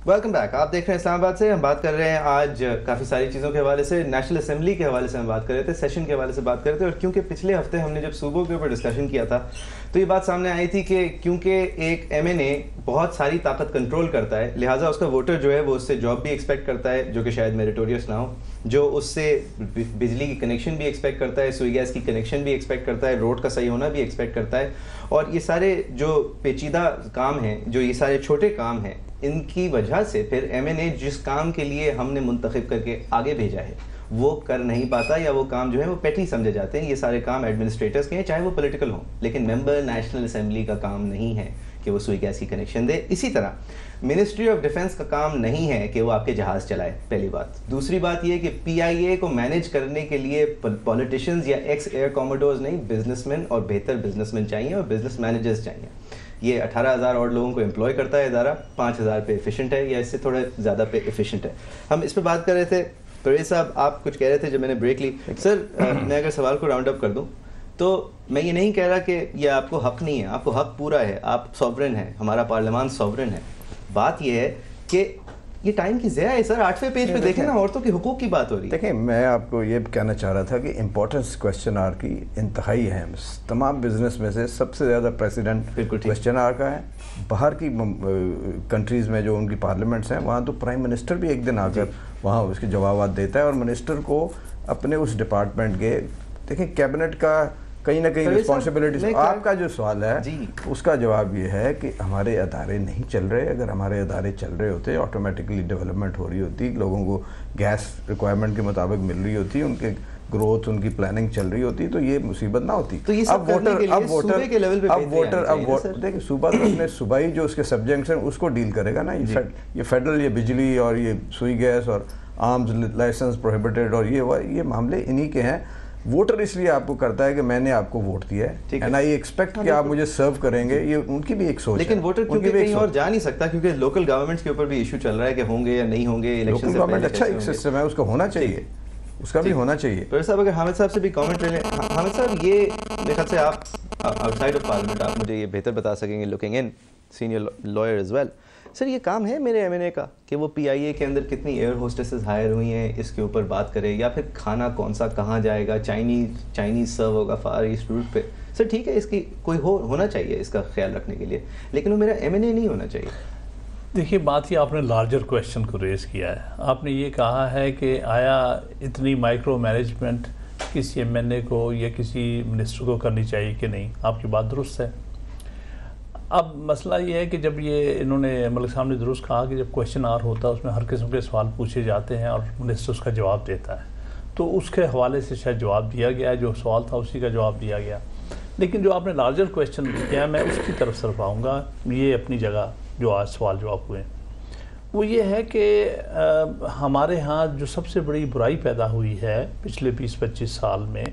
Welcome back. آپ دیکھ رہے ہیں اسلام آباد سے. ہم بات کر رہے ہیں آج کافی ساری چیزوں کے حوالے سے. نیشنل اسمبلی کے حوالے سے ہم بات کر رہے تھے, سیشن کے حوالے سے بات کر رہے تھے, اور کیونکہ پچھلے ہفتے ہم نے جب صوبوں کے اوپر ڈسکشن کیا تھا تو یہ بات سامنے آئی تھی کہ کیونکہ ایک ایم این اے بہت ساری طاقت کنٹرول کرتا ہے, لہٰذا اس کا ووٹر جو ہے وہ اس سے جاب بھی ایکسپیکٹ کرتا ہے, جو کہ شاید میریٹوریس نہ ہو, جو اس سے بجلی کی کنیکشن بھی ایکسپیکٹ کرتا ہے, سوئی گیس کی کنیکشن بھی ایکسپیکٹ کرتا ہے, روڈ کا صحیح ہونا بھی ایکسپیکٹ کرتا ہے. اور یہ سارے جو پیچیدہ کام ہیں, جو یہ سارے چھوٹے کام ہیں, ان کی وجہ سے پھر ایم این اے جس کام کے لیے ہم نے منتخب کر کے آگے بھیجا ہے وہ کر نہیں پاتا, یا وہ کام جو ہے وہ پیٹی سمجھے جاتے ہیں. یہ سارے کام ایڈمنسٹریٹرز کے ہیں, چاہے وہ پولیٹیکل ہوں, لیکن ممبر نیشنل اسمبلی کا کام نہیں ہے کہ وہ سوئی گیس کی کنیکشن دے. اسی طرح منسٹری آف ڈیفنس کا کام نہیں ہے کہ وہ آپ کے جہاز چلائے, پہلی بات. دوسری بات یہ کہ پی آئی اے کو مینیج کرنے کے لیے پولیٹیشینز یا ایکس ایئر کوموڈورز نہیں, بزنس مین اور بہتر بزنس مین چاہیے اور بزنس مینیجرز چاہیے. یہ 18,000 اور لوگوں کو امپلوائے کرتا ہے ادارہ, 5,000 پہ ایفیشینٹ ہے یا اس سے تھوڑا زیادہ پہ ایفیشینٹ ہے. ہم اس پہ بات کر رہے تھے. پرویز صاحب آپ کچھ کہہ رہے تھے جب میں نے بریک لی. سر میں اگر سوال کو راؤنڈ اپ کر دوں تو میں یہ نہیں کہہ رہا کہ یہ آپ کو حق نہیں ہے, آپ کو حق پورا ہے, آپ سوورن ہیں, ہمارا پارلیمان سوورن ہے. بات یہ ہے کہ یہ ٹائم کی ضیاع ہے سر. 8ویں پیج پہ دیکھیں نا, عورتوں کے حقوق کی بات ہو رہی ہے. دیکھیں میں آپ کو یہ کہنا چاہ رہا تھا کہ امپورٹنس کویسچن آر کی انتہائی اہم, تمام بزنس میں سے سب سے زیادہ پریسیڈنٹ کویسچن آر کا ہے. باہر کی کنٹریز میں جو ان کی پارلیمنٹس ہیں وہاں تو پرائم منسٹر بھی ایک دن آ کر وہاں اس کے جوابات دیتا ہے, اور منسٹر کو اپنے اس ڈپارٹمنٹ کے, دیکھیں کیبنٹ کا کہیں نہ کہیں رسپانسبلٹی. آپ کا جو سوال ہے اس کا جواب یہ ہے کہ ہمارے ادارے نہیں چل رہے. اگر ہمارے ادارے چل رہے ہوتے, آٹومیٹکلی ڈیولپمنٹ ہو رہی ہوتی, لوگوں کو گیس ریکوائرمنٹ کے مطابق مل رہی ہوتی, ان کے گروتھ ان کی پلاننگ چل رہی ہوتی, تو یہ مصیبت نہ ہوتی. اب ووٹر دیکھیں صوبہ تو اپنے صوبائی جو اس کے سبجیکٹس ہیں اس کو ڈیل کرے گا نا. یہ فیڈرل, یہ بجلی اور یہ سوئی گیس اور آرمز لائسنس پروہیبٹڈ اور یہ معاملے انہی کے ہیں. ووٹر اس لیے آپ کو کرتا ہے کہ میں نے آپ کو ووٹ دیا ہے اینڈ آئی ایکسپیکٹ کہ آپ مجھے سرو کریں گے, یہ ان کی بھی ایک سوچ ہے. لیکن ووٹر کیونکہ کہیں اور جا نہیں سکتا, کیونکہ لوکل گورنمنٹس کے اوپر بھی ایشو چل رہا ہے کہ ہوں گے یا نہیں ہوں گے. لوکل گورنمنٹ اچھا ایک سسٹم ہے, اس کا ہونا چاہیے, اس کا بھی ہونا چاہیے. پروفیسر صاحب اگر حامد صاحب سے بھی کامنٹ لے لیں. حامد صاحب یہ میرے خیال سے آپ آؤٹ سائڈ آف پارلیمنٹ آپ مجھے یہ بہتر بتا سکیں گے, looking in senior lawyer as well. Sir یہ کام ہے میرے ایم این اے کا کہ وہ پی آئی اے کے اندر کتنی ایئر ہوسٹسز ہائر ہوئی ہیں اس کے اوپر بات کرے, یا پھر کھانا کون سا کہاں جائے گا, چائنیز سرو ہوگا فار ایسٹ روٹ پہ. سر ٹھیک ہے, اس کی کوئی ہونا چاہیے اس کا خیال رکھنے کے لیے, لیکن وہ میرا ایم این اے نہیں ہونا چاہیے. دیکھیے بات یہ آپ نے لارجر کویشچن کو ریز کیا ہے. آپ نے یہ کہا ہے کہ آیا اتنی مائکرو مینجمنٹ کسی ایم این اے کو یا کسی منسٹر کو کرنی چاہیے کہ نہیں. آپ کی بات درست ہے. اب مسئلہ یہ ہے کہ جب یہ انہوں نے ملک صاحب نے درست کہا کہ جب کویشچن آر ہوتا ہے اس میں ہر قسم کے سوال پوچھے جاتے ہیں اور منسٹر اس کا جواب دیتا ہے, تو اس کے حوالے سے شاید جواب دیا گیا ہے, جو سوال تھا اسی کا جواب دیا گیا. لیکن جو آپ نے لارجر کویشچن کیا میں اس کی طرف صرف آؤں گا. یہ اپنی جگہ جو آج سوال جواب ہوئے وہ یہ ہے کہ ہمارے ہاں جو سب سے بڑی برائی پیدا ہوئی ہے پچھلے 20-25 سال میں,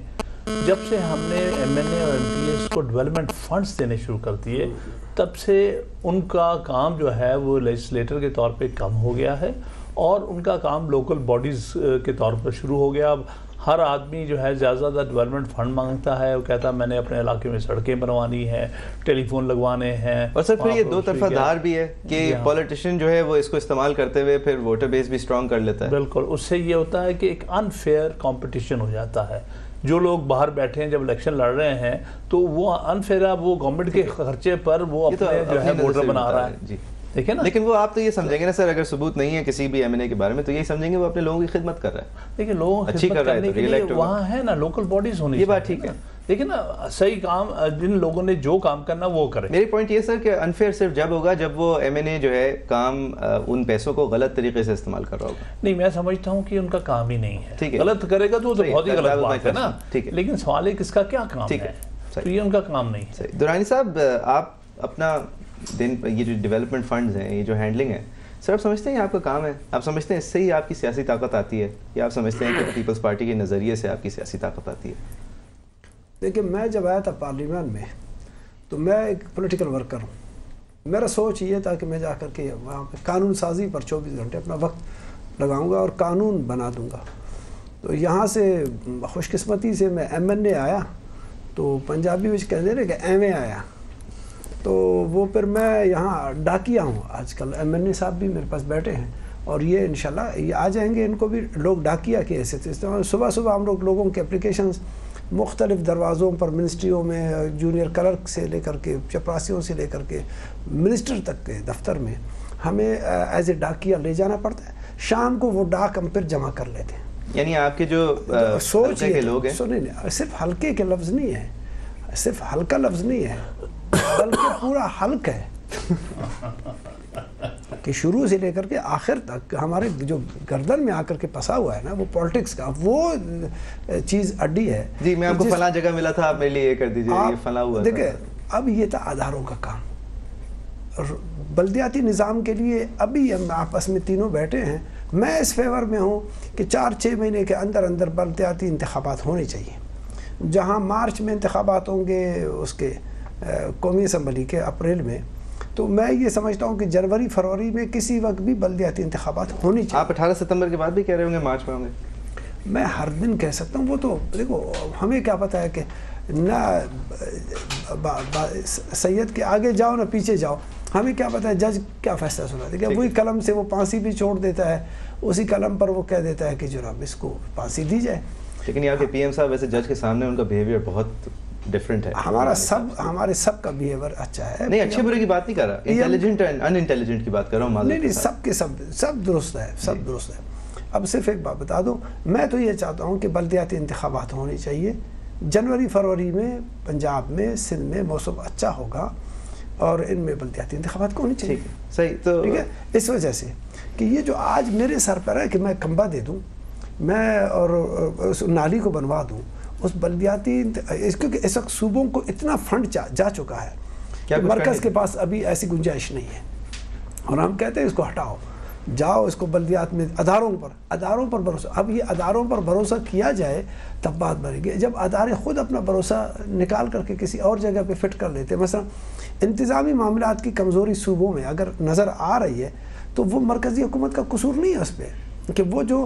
جب سے ہم نے ایم این اے اور ایم پی ایس کو ڈیولپمنٹ فنڈز دینے شروع کر دیے, تب سے ان کا کام جو ہے وہ لیجسلیٹر کے طور پہ کم ہو گیا ہے اور ان کا کام لوکل باڈیز کے طور پر شروع ہو گیا. اب ہر آدمی جو ہے زیادہ زیادہ ڈیولپمنٹ فنڈ مانگتا ہے, وہ کہتا ہے میں نے اپنے علاقے میں سڑکیں بنوانی ہیں, ٹیلی فون لگوانے ہیں. اور سر پھر یہ دو طرفہ دھار بھی ہے کہ پولیٹیشین جو ہے وہ اس کو استعمال کرتے ہوئے پھر ووٹر بیس بھی اسٹرانگ کر لیتا ہے. بالکل, اس سے یہ ہوتا ہے کہ ایک انفیئر کمپٹیشن ہو جاتا ہے. جو لوگ باہر بیٹھے ہیں جب الیکشن لڑ رہے ہیں تو وہ انفیئر, وہ گورنمنٹ کے خرچے پر وہ اپنے جو ہے ووٹر بنا رہا ہے. دیکھیں نا, لیکن وہ آپ تو یہ سمجھیں گے نا سر, اگر ثبوت نہیں ہے کسی بھی ایم این اے کے بارے میں تو یہی سمجھیں گے وہ اپنے لوگوں کی خدمت کر رہا ہے. دیکھیں لوگوں کی خدمت کرنے کے لیے وہاں ہے نا لوکل باڈیز ہونی, یہ بات ٹھیک ہے. لیکن نا صحیح کام جن لوگوں نے جو کام کرنا وہ کرے. میری پوائنٹ یہ سر کہ انفیئر صرف جب ہوگا جب وہ ایم این اے جو ہے کام ان پیسوں کو غلط طریقے سے استعمال کر رہا ہوگا. نہیں, میں سمجھتا ہوں کہ ان کا کام ہی نہیں ہے. غلط کرے گا تو بہت ہی غلط بات ہے نا, لیکن سوال ہے کس کا کیا کام ہے, تو یہ ان کا کام نہیں ہے. درانی صاحب آپ اپنا دن یہ جو ڈیولپمنٹ فنڈز ہیں, یہ جو ہینڈلنگ ہے, سر آپ سمجھتے ہیں یہ آپ کا کام ہے؟ آپ سمجھتے ہیں اس سے ہی آپ کی سیاسی طاقت آتی ہے, یا آپ سمجھتے ہیں کہ پیپلز پارٹی کے نظریے سے آپ کی سیاسی طاقت آتی ہے؟ دیکھیں میں جب آیا تھا پارلیمان میں تو میں ایک پولیٹیکل ورکر ہوں. میرا سوچ یہ تھا کہ میں جا کر کے وہاں پہ قانون سازی پر 24 گھنٹے اپنا وقت لگاؤں گا اور قانون بنا دوں گا. تو یہاں سے خوش قسمتی سے میں ایم این اے آیا تو پنجابی میں کہتے ہیں کہ ایویں آیا, تو وہ پھر میں یہاں ڈاکیا ہوں آج کل. MNA صاحب بھی میرے پاس بیٹھے ہیں اور یہ انشاءاللہ یہ آ جائیں گے. ان کو بھی لوگ ڈاکیا کی حیثیت سے صبح صبح ہم لوگوں کے اپلیکیشنز مختلف دروازوں پر منسٹریوں میں جونیئر کلرک سے لے کر کے چپراسیوں سے لے کر کے منسٹر تک کے دفتر میں ہمیں ایز اے ڈاکیا لے جانا پڑتا ہے. شام کو وہ ڈاک ہم پھر جمع کر لیتے ہیں. یعنی آپ کے جو سوچ کے لوگ ہیں سنیں صرف ہلکے کے لفظ نہیں ہے, صرف ہلکا لفظ نہیں ہے بلکہ پورا حلق ہے کہ شروع سے لے کر کے آخر تک ہمارے جو گردن میں آ کر کے پھنسا ہوا ہے نا وہ پالیٹکس کا وہ چیز اڈی ہے. جی میں آپ کو فلاں جگہ ملا تھا, آپ میرے لیے یہ کر دیجیے, یہ فلاں ہوا. دیکھیں اب یہ تھا اداروں کا کام. بلدیاتی نظام کے لیے ابھی ہم آپس میں تینوں بیٹھے ہیں. میں اس فیور میں ہوں کہ 4-6 مہینے کے اندر اندر بلدیاتی انتخابات ہونے چاہیے. جہاں مارچ میں انتخابات ہوں گے اس کے قومی اسمبلی کے اپریل میں, تو میں یہ سمجھتا ہوں کہ جنوری فروری میں کسی وقت بھی بلدیاتی انتخابات ہونی چاہیے. آپ 18 ستمبر کے بعد بھی کہہ رہے ہوں گے مارچ میں ہوں گے؟ میں ہر دن کہہ سکتا ہوں. وہ تو دیکھو ہمیں کیا پتہ ہے کہ نہ سید کے آگے جاؤ نہ پیچھے جاؤ, ہمیں کیا پتہ ہے جج کیا فیصلہ سنا دے گا. وہی قلم سے وہ پھانسی بھی چھوڑ دیتا ہے, اسی قلم پر وہ کہہ دیتا ہے کہ جناب اس کو پھانسی دی جائے. لیکن یہاں کے PM صاحب ویسے جج کے سامنے ان کا بیہیویئر بہت ڈفرینٹ ہے. ہمارے سب کا بیہیویئر اچھا ہے. نہیں اچھے برے کی بات نہیں کر رہا, انٹیلیجنٹ اینڈ ان انٹیلیجنٹ کی بات کر رہا ہوں. نہیں سب کے سب درست ہے, سب درست ہے. اب صرف ایک بات بتا دوں, میں تو یہ چاہتا ہوں کہ بلدیاتی انتخابات ہونے چاہیے. جنوری فروری میں پنجاب میں سندھ میں موسم اچھا ہوگا اور ان میں بلدیاتی انتخابات کو ہونی چاہیے. صحیح. تو ٹھیک ہے, اس وجہ سے کہ یہ جو آج میرے سر پر ہے کہ میں کھمبا دے دوں میں اور اس نالی کو بنوا دوں, اس بلدیاتی کیونکہ اس وقت صوبوں کو اتنا فنڈ جا چکا ہے کہ مرکز کے پاس ابھی ایسی گنجائش نہیں ہے, اور ہم کہتے ہیں اس کو ہٹاؤ, جاؤ اس کو بلدیات میں اداروں پر بھروسہ. اب یہ اداروں پر بھروسہ کیا جائے تب بات بنے گی. جب ادارے خود اپنا بھروسہ نکال کر کے کسی اور جگہ پہ فٹ کر لیتے, مثلا انتظامی معاملات کی کمزوری صوبوں میں اگر نظر آ رہی ہے تو وہ مرکزی حکومت کا قصور نہیں ہے اس پہ, کہ وہ جو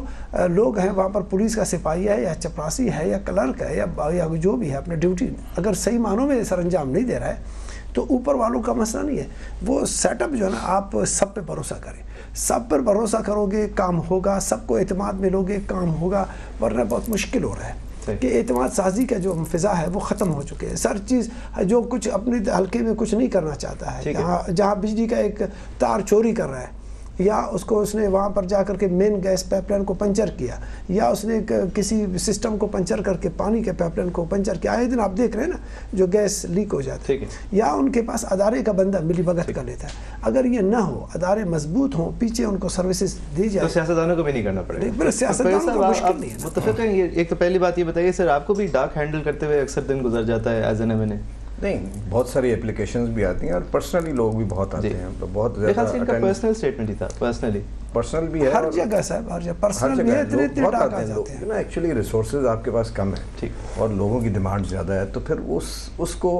لوگ ہیں وہاں پر پولیس کا سپاہی ہے یا چپراسی ہے یا کلرک ہے یا جو بھی ہے اپنے ڈیوٹی اگر صحیح معنوں میں سر انجام نہیں دے رہا ہے تو اوپر والوں کا مسئلہ نہیں ہے. وہ سیٹ اپ جو ہے نا, آپ سب پہ بھروسہ کریں, سب پر بھروسہ کرو گے کام ہوگا, سب کو اعتماد ملو گے کام ہوگا, ورنہ بہت مشکل ہو رہا ہے کہ اعتماد سازی کا جو فضا ہے وہ ختم ہو چکے ہیں. سر چیز جو کچھ اپنے حلقے میں کچھ نہیں کرنا چاہتا ہے, جہاں بجلی کا ایک تار چوری کر رہا ہے یا اس نے وہاں پر جا کر کے مین گیس پائپ لائن کو پنچر کیا یا اس نے کسی سسٹم کو پنچر کر کے پانی کے پائپ لائن کو پنچر کیا, آئے دن آپ دیکھ رہے ہیں نا جو گیس لیک ہو جاتا ہے, یا ان کے پاس ادارے کا بندہ ملی بھگت کر لیتا ہے. اگر یہ نہ ہو, ادارے مضبوط ہوں, پیچھے ان کو سروسز دی جائے, تو سیاستدانوں کو بھی نہیں کرنا پڑے گا. سیاستدانوں کو مشکل نہیں ہے. متفق ہیں. ایک تو پہلی بات یہ بتائیے سر, آپ کو بھی ڈاک ہینڈل کرتے ہوئے اکثر دن گزر جاتا ہے ایز این MNA؟ نہیں, بہت ساری اپلیکیشنز بھی آتی ہیں اور پرسنلی لوگ بھی بہت آتے ہیں, تو بہت زیادہ ان کا پرسنل اسٹیٹمنٹ ہی تھا. پرسنل بھی ہے ہر جگہ صاحب, ہر جگہ پرسنل بھی ہے, اتنے ٹاک آ جاتے ہیں نا. ایکچولی ریسورسز آپ کے پاس کم ہیں اور لوگوں کی ڈیمانڈ زیادہ ہے, تو پھر اس کو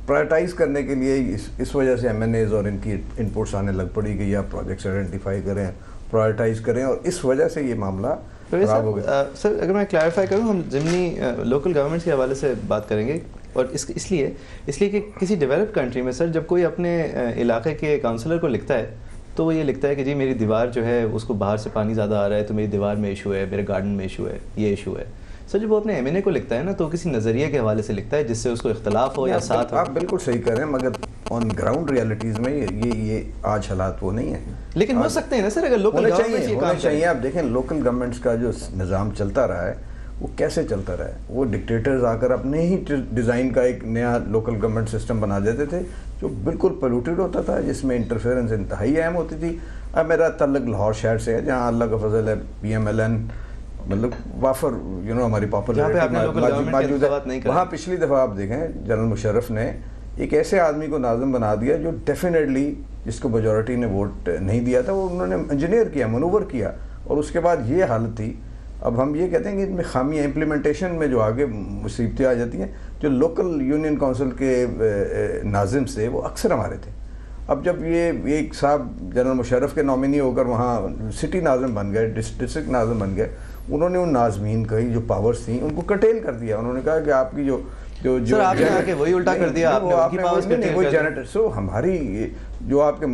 پرائرٹائز کرنے کے لیے اس وجہ سے MNAs اور ان کی انپوٹس آنے لگ پڑی کہ یا پروجیکٹس آئیڈینٹیفائی کریں, پرائرٹائز کریں, اور اس وجہ سے یہ معاملہ خراب ہو گیا. سر اگر میں کلیریفائی کروں, ہم ضمنی لوکل گورنمنٹس کے حوالے سے بات کریں گے, اور اس لیے کہ کسی ڈیولپ کنٹری میں سر جب کوئی اپنے علاقے کے کاؤنسلر کو لکھتا ہے تو وہ یہ لکھتا ہے کہ جی میری دیوار جو ہے اس کو باہر سے پانی زیادہ آ رہا ہے تو میری دیوار میں ایشو ہے, میرے گارڈن میں ایشو ہے, یہ ایشو ہے. سر جب وہ اپنے MNA کو لکھتا ہے نا تو کسی نظریے کے حوالے سے لکھتا ہے جس سے اس کو اختلاف ہو یا ساتھ ہو. آپ بالکل صحیح کہہ رہے ہیں, مگر آن گراؤنڈ ریالٹیز میں یہ آج حالات وہ نہیں ہیں. لیکن ہو سکتے ہیں نا سر, اگر لوکل گورنمنٹس یہ کام چاہیے. آپ دیکھیں لوکل گورنمنٹس کا جو نظام چلتا رہا ہے وہ کیسے چلتا رہا ہے. وہ ڈکٹیٹرز آ کر اپنے ہی ڈیزائن کا ایک نیا لوکل گورنمنٹ سسٹم بنا دیتے تھے جو بالکل پولوٹیڈ ہوتا تھا, جس میں انٹرفیئرنس انتہائی اہم ہوتی تھی. اب میرا تعلق لاہور شہر سے ہے جہاں اللہ کا فضل ہے PMLN مطلب وافر ہماری پاپولیرٹی موجود ہے. وہاں پچھلی دفعہ آپ دیکھیں جنرل مشرف نے ایک ایسے آدمی کو ناظم بنا دیا جو ڈیفینیٹلی جس کو میجورٹی نے ووٹ نہیں دیا تھا, وہ انہوں نے انجینئر کیا, منور کیا, اور اس کے بعد یہ حالت تھی. اب ہم یہ کہتے ہیں کہ ان میں خامیاں امپلیمنٹیشن میں جو آگے مصیبتیں آ جاتی ہیں. جو لوکل یونین کونسل کے ناظم سے وہ اکثر ہمارے تھے. اب جب یہ ایک صاحب جنرل مشرف کے نامنی ہو کر وہاں سٹی ناظم بن گئے, ڈسٹرکٹ ناظم بن گئے, انہوں نے ان ناظمین کی جو پاورز تھیں ان کو کٹیل کر دیا. انہوں نے کہا کہ آپ کی جو جو سر آپ نے آ کے وہی الٹا کر دیا، آپ نے ان کی پاورز نہیں کوئی جنریٹر. سو ہماری جو آپ کے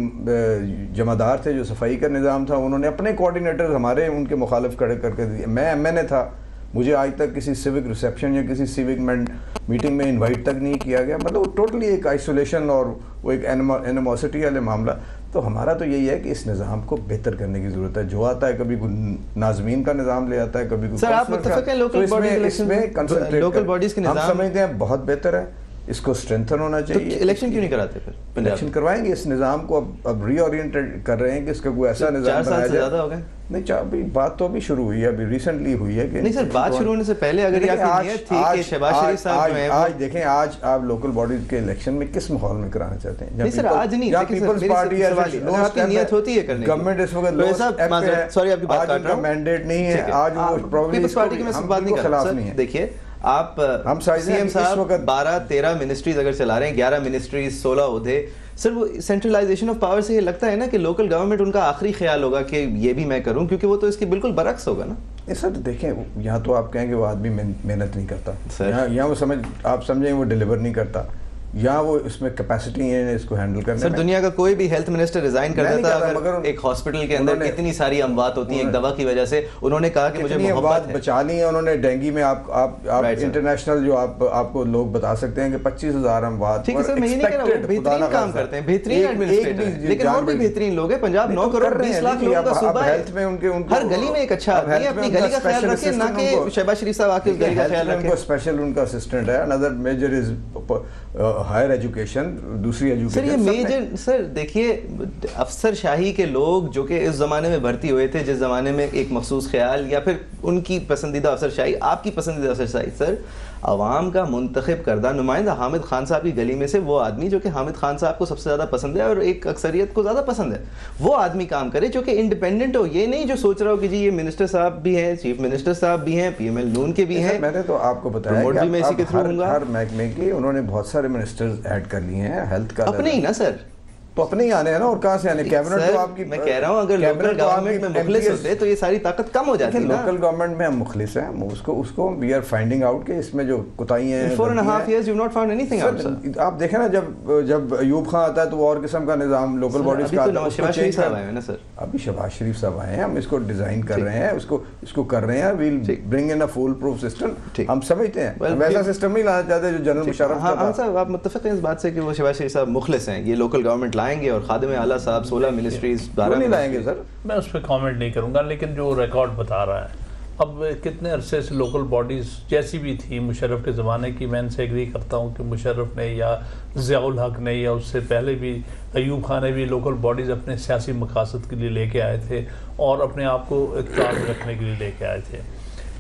جمعدار تھے، جو صفائی کا نظام تھا، انہوں نے اپنے کوآرڈینیٹر ہمارے ان کے مخالف کھڑے کر کے دیے. میں MNA تھا، مجھے آج تک کسی سیوک ریسیپشن یا کسی سیوک میٹنگ میں انوائٹ تک نہیں کیا گیا. مطلب ٹوٹلی ایک آئسولیشن اور وہ ایک اینیموسٹی والے معاملہ. تو ہمارا تو یہی ہے کہ اس نظام کو بہتر کرنے کی ضرورت ہے. جو آتا ہے کبھی ناظمین کا نظام لے آتا ہے، کبھی سر آپ متفق ہیں لوکل باڈیز کے نظام؟ ہم سمجھتے ہیں بہت بہتر ہے، اس کو اسٹرینتھن ہونا چاہیے. الیکشن کیوں نہیں کراتے پھر؟ الیکشن کروائیں گے. اس نظام کو اب ری اورینٹڈ کر رہے ہیں کہ اس کا کوئی ایسا نظام 4 سال سے زیادہ ہو گئے. نہیں ابھی بات تو ابھی شروع ہوئی ہے، ابھی ریسنٹلی ہوئی ہے کہ نہیں سر بات شروع ہونے سے پہلے اگر یہ نیت تھی کہ شہباز شریف صاحب جو ہیں آج دیکھیں آج آپ لوکل باڈیز کے الیکشن میں کس ماحول میں کرانا چاہتے ہیں؟ نہیں سر آج نہیں، پیپلز پارٹی ہے، آپ کی نیت ہوتی ہے کرنے کی. گورنمنٹ اس وقت سوری آپ کی بات کاٹ رہا ہوں، مینڈیٹ نہیں ہے آج وہ پرابلی پیپلز پارٹی کی میں بات نہیں کر رہا ہوں. دیکھیے آپ سی ایم صاحب 12-13 منسٹریز اگر چلا رہے ہیں، 11 منسٹریز 16 عہدے، سر وہ سینٹرلائزیشن آف پاور سے یہ لگتا ہے نا کہ لوکل گورنمنٹ ان کا آخری خیال ہوگا کہ یہ بھی میں کروں، کیونکہ وہ تو اس کی بالکل برعکس ہوگا نا. سر دیکھیں یہاں تو آپ کہیں کہ وہ آدمی محنت نہیں کرتا، یہاں وہ آپ سمجھیں وہ ڈیلیور نہیں کرتا، یا وہ اس میں کیپیسٹی ہے اس کو ہینڈل کرنے. سر دنیا کا کوئی بھی ہیلتھ منسٹر ریزائن کر دیتا ہے اگر ایک ہاسپٹل کے اندر کتنی ساری اموات ہوتی ہیں ایک دوا کی وجہ سے. انہوں نے کہا کہ مجھے محبت ہے، بچا لی ہے انہوں نے. ڈینگی میں آپ انٹرنیشنل جو آپ کو لوگ بتا سکتے ہیں کہ 25,000 اموات. ٹھیک ہے سر، میں یہ نہیں کہہ رہا ہوں بہترین کام کرتے ہیں، بہترین ایڈمنسٹریٹر، لیکن اور بھی بہترین لوگ ہیں. پنجاب 9 کروڑ 20 لاکھ لوگوں کا صوبہ ہے، ہر گلی میں ایک اچھا آدمی ہے. اپنی گلی کا خیال رکھیں، نہ کہ شہباز شریف صاحب آ کے اس گلی کا خیال رکھیں. اسپیشل ان کا اسسٹنٹ ہے. another major is higher education, دوسری ایجوکیشن. سر یہ میجر سر دیکھیے افسر شاہی کے لوگ جو کہ اس زمانے میں بھرتی ہوئے تھے، جس زمانے میں ایک مخصوص خیال یا پھر ان کی پسندیدہ افسر شاہی، آپ کی پسندیدہ افسر شاہی، سر عوام کا منتخب کردہ نمائندہ حامد خان صاحب کی گلی میں سے وہ آدمی جو کہ حامد خان صاحب کو سب سے زیادہ پسند ہے اور ایک اکثریت کو زیادہ پسند ہے، وہ آدمی کام کرے جو کہ انڈیپینڈنٹ ہو. یہ نہیں جو سوچ رہا ہو کہ جی یہ منسٹر صاحب بھی ہیں، چیف منسٹر صاحب بھی ہیں، PML نون کے بھی ہیں. میں نے تو آپ کو بتایا کہ ہر محکمے کے انہوں نے بہت سارے منسٹرز ایڈ کر لیے ہیں. ہیلتھ کا اپنے ہی نا سر، تو اپنے ہی آنے ہیں نا، اور کہاں سے آنے؟ کیبنٹ تو آپ کی، میں کہہ رہا ہوں اگر لوکل گورنمنٹ میں مخلص ہوتے تو یہ ساری طاقت کم ہو جاتی. لوکل گورنمنٹ میں ہم مخلص ہیں، اس کو وی آر فائنڈنگ آؤٹ کہ اس میں جو کوتاہیاں ہیں. 4.5 years you've not found anything out, sir. آپ دیکھیں نا جب ایوب خان آتا ہے تو وہ اور قسم کا نظام لوکل باڈیز کا آتا ہے. شہباز شریف صاحب آئے ہیں نا سر، ابھی شہباز شریف صاحب آئے ہیں، ہم اس کو ڈیزائن کر رہے ہیں، اس کو کر رہے ہیں. ویل برنگ ان اے فول پروف سسٹم. ہم سمجھتے ہیں ہم ایسا سسٹم نہیں لانا چاہتے جو جنرل مشرف. ہاں صاحب آپ متفق ہیں اس بات سے کہ وہ شہباز شریف صاحب مخلص ہیں، یہ لوکل گورنمنٹ لائیں گے اور خادم اعلیٰ صاحب 16 منسٹریز 12 نہیں لائیں گے. سر میں اس پہ کامنٹ نہیں کروں گا، لیکن جو ریکارڈ بتا رہا ہے اب کتنے عرصے سے لوکل باڈیز جیسی بھی تھی مشرف کے زمانے کی، میں ان سے ایگری کرتا ہوں کہ مشرف نے یا ضیاء الحق نے یا اس سے پہلے بھی ایوب خان نے بھی لوکل باڈیز اپنے سیاسی مقاصد کے لیے لے کے آئے تھے اور اپنے آپ کو اقتدار میں رکھنے کے لیے لے کے آئے تھے.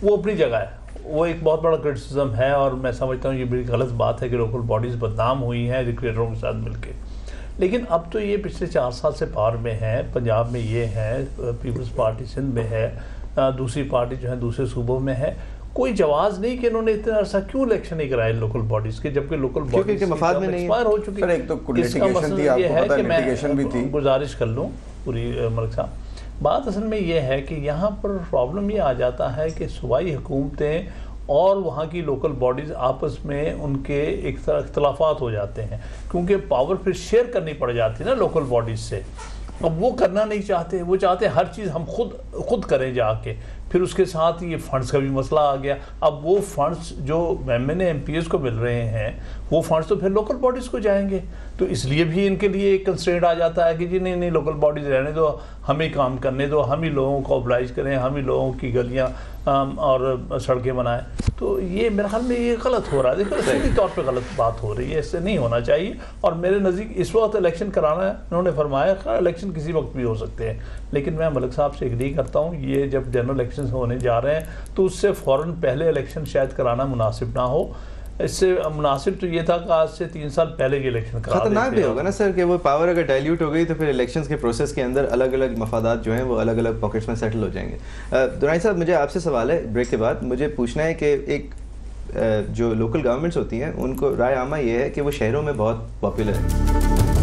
وہ اپنی جگہ ہے، وہ ایک بہت بڑا کرٹیسزم ہے اور میں سمجھتا ہوں یہ بڑی غلط بات ہے کہ لوکل باڈیز بدنام ہوئی ہیں ڈکٹیٹروں کے ساتھ مل کے. لیکن اب تو یہ پچھلے 4 سال سے پار میں ہیں. پنجاب میں یہ ہے، پیپلز پارٹی سندھ میں ہے، دوسری پارٹی جو ہے دوسرے صوبوں میں ہے. کوئی جواز نہیں کہ انہوں نے اتنا عرصہ کیوں الیکشن نہیں کرائے لوکل باڈیز کے، جبکہ لوکل باڈیز کے مفاد میں نہیں ایکسپائر ہو چکی. ایک تو لیٹیگیشن تھی، آپ کو پتہ ہے لیٹیگیشن بھی تھی. گزارش کر لوں پوری ملک صاحب، بات اصل میں یہ ہے کہ یہاں پر پرابلم یہ آ جاتا ہے کہ صوبائی حکومتیں اور وہاں کی لوکل باڈیز آپس میں ان کے ایک طرح اختلافات ہو جاتے ہیں، کیونکہ پاور پھر شیئر کرنی پڑ جاتی ہے نا لوکل باڈیز سے. اب وہ کرنا نہیں چاہتے، وہ چاہتے ہیں ہر چیز ہم خود کریں جا کے. پھر اس کے ساتھ یہ فنڈز کا بھی مسئلہ آ گیا. اب وہ فنڈز جو MNA MPs کو مل رہے ہیں وہ فنڈز تو پھر لوکل باڈیز کو جائیں گے. تو اس لیے بھی ان کے لیے ایک کنسٹرینٹ آ جاتا ہے کہ جی نہیں لوکل باڈیز رہنے دو، ہمیں کام کرنے دو، ہم ہی لوگوں کو اوبلائز کریں، ہم ہی لوگوں کی گلیاں اور سڑکیں بنائیں. تو یہ میرے خیال میں یہ غلط ہو رہا ہے. دیکھو اصولی طور پہ غلط بات ہو رہی ہے، اس سے نہیں ہونا چاہیے. اور میرے نزدیک اس وقت الیکشن کرانا ہے، انہوں نے فرمایا الیکشن کسی وقت بھی ہو سکتے ہیں. لیکن میں ملک صاحب سے ایگری کرتا ہوں، یہ جب جنرل الیکشن ہونے جا رہے ہیں تو اس سے فوراً پہلے الیکشن شاید کرانا مناسب نہ ہو. اس سے مناسب تو یہ تھا کہ آج سے 3 سال پہلے یہ الیکشن کرا دیتے. خطرناک بھی ہوگا نا سر کہ وہ پاور اگر ڈائلیوٹ ہو گئی تو پھر الیکشنز کے پروسیس کے اندر الگ الگ مفادات جو ہیں وہ الگ الگ پاکٹس میں سیٹل ہو جائیں گے. دورانی صاحب مجھے آپ سے سوال ہے بریک کے بعد. مجھے پوچھنا ہے کہ ایک جو لوکل گورنمنٹس ہوتی ہیں ان کو رائے عامہ یہ ہے کہ وہ شہروں میں بہت پاپولر ہے.